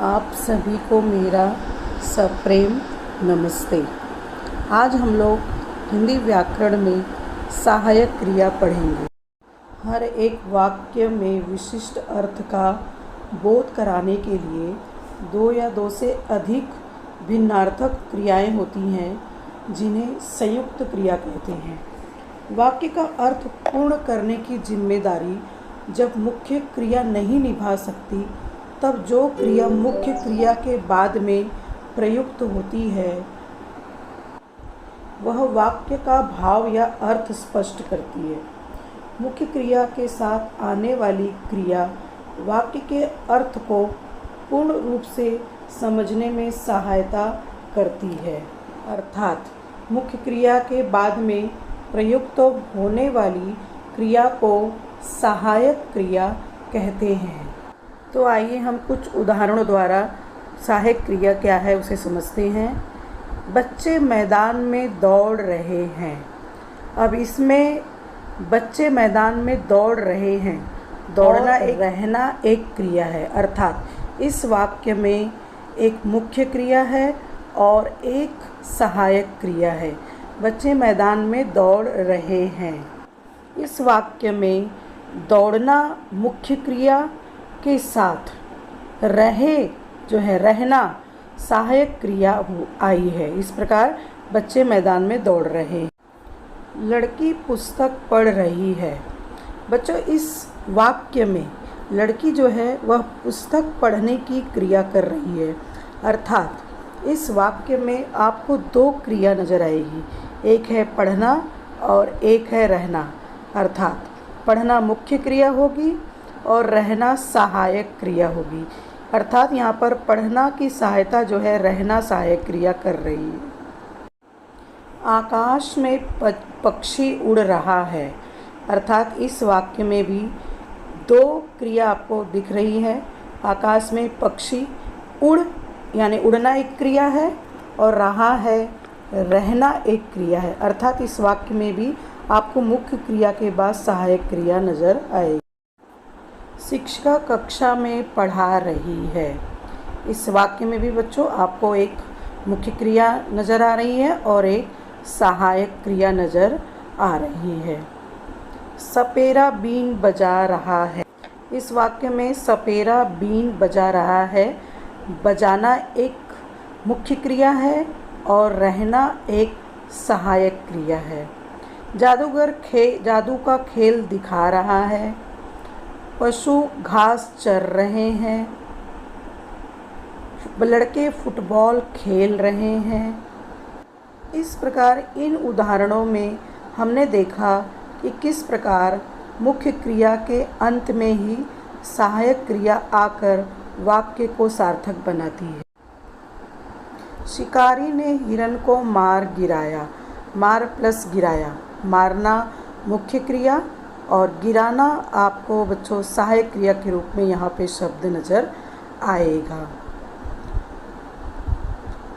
आप सभी को मेरा सप्रेम नमस्ते। आज हम लोग हिंदी व्याकरण में सहायक क्रिया पढ़ेंगे। हर एक वाक्य में विशिष्ट अर्थ का बोध कराने के लिए दो या दो से अधिक भिन्नार्थक क्रियाएं होती हैं, जिन्हें संयुक्त क्रिया कहते हैं। वाक्य का अर्थ पूर्ण करने की जिम्मेदारी जब मुख्य क्रिया नहीं निभा सकती, तब जो क्रिया मुख्य क्रिया के बाद में प्रयुक्त होती है वह वाक्य का भाव या अर्थ स्पष्ट करती है। मुख्य क्रिया के साथ आने वाली क्रिया वाक्य के अर्थ को पूर्ण रूप से समझने में सहायता करती है। अर्थात मुख्य क्रिया के बाद में प्रयुक्त होने वाली क्रिया को सहायक क्रिया कहते हैं। तो आइए हम कुछ उदाहरणों द्वारा सहायक क्रिया क्या है उसे समझते हैं। बच्चे मैदान में दौड़ रहे हैं। अब इसमें बच्चे मैदान में दौड़ रहे हैं, दौड़ना रहना एक क्रिया है। अर्थात इस वाक्य में एक मुख्य क्रिया है और एक सहायक क्रिया है। बच्चे मैदान में दौड़ रहे हैं। इस वाक्य में दौड़ना मुख्य क्रिया के साथ रहे जो है रहना सहायक क्रिया आई है। इस प्रकार बच्चे मैदान में दौड़ रहे हैं। लड़की पुस्तक पढ़ रही है। बच्चों, इस वाक्य में लड़की जो है वह पुस्तक पढ़ने की क्रिया कर रही है। अर्थात इस वाक्य में आपको दो क्रिया नज़र आएगी, एक है पढ़ना और एक है रहना। अर्थात पढ़ना मुख्य क्रिया होगी और रहना सहायक क्रिया होगी। अर्थात यहाँ पर पढ़ना की सहायता जो है रहना सहायक क्रिया कर रही है। आकाश में पक्षी उड़ रहा है। अर्थात इस वाक्य में भी दो क्रिया आपको दिख रही है। आकाश में पक्षी उड़ यानी उड़ना एक क्रिया है और रहा है रहना एक क्रिया है। अर्थात इस वाक्य में भी आपको मुख्य क्रिया के बाद सहायक क्रिया नज़र आएगी। शिक्षिका कक्षा में पढ़ा रही है। इस वाक्य में भी बच्चों आपको एक मुख्य क्रिया नज़र आ रही है और एक सहायक क्रिया नज़र आ रही है। सपेरा बीन बजा रहा है। इस वाक्य में सपेरा बीन बजा रहा है। बजाना एक मुख्य क्रिया है और रहना एक सहायक क्रिया है। जादूगर जादू का खेल दिखा रहा है। पशु घास चर रहे हैं। लड़के फुटबॉल खेल रहे हैं। इस प्रकार इन उदाहरणों में हमने देखा कि किस प्रकार मुख्य क्रिया के अंत में ही सहायक क्रिया आकर वाक्य को सार्थक बनाती है। शिकारी ने हिरन को मार गिराया। मार प्लस गिराया, मारना मुख्य क्रिया और गिराना आपको बच्चों सहायक क्रिया के रूप में यहाँ पे शब्द नज़र आएगा।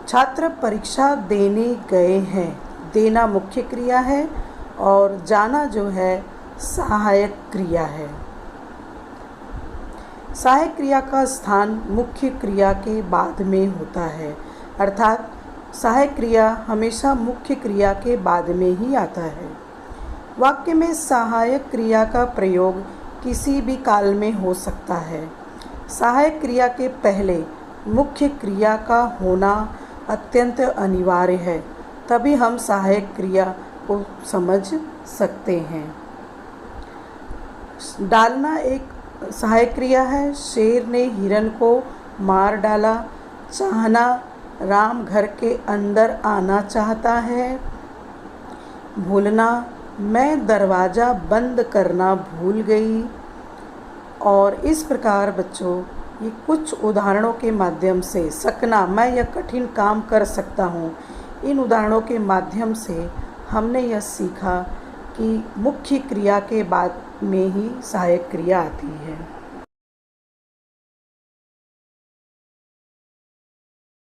छात्र परीक्षा देने गए हैं। देना मुख्य क्रिया है और जाना जो है सहायक क्रिया है। सहायक क्रिया का स्थान मुख्य क्रिया के बाद में होता है। अर्थात सहायक क्रिया हमेशा मुख्य क्रिया के बाद में ही आता है। वाक्य में सहायक क्रिया का प्रयोग किसी भी काल में हो सकता है। सहायक क्रिया के पहले मुख्य क्रिया का होना अत्यंत अनिवार्य है, तभी हम सहायक क्रिया को समझ सकते हैं। डालना एक सहायक क्रिया है। शेर ने हिरन को मार डाला। चाहना, राम घर के अंदर आना चाहता है। भूलना, मैं दरवाज़ा बंद करना भूल गई। और इस प्रकार बच्चों ये कुछ उदाहरणों के माध्यम से सकना, मैं यह कठिन काम कर सकता हूँ, इन उदाहरणों के माध्यम से हमने यह सीखा कि मुख्य क्रिया के बाद में ही सहायक क्रिया आती है।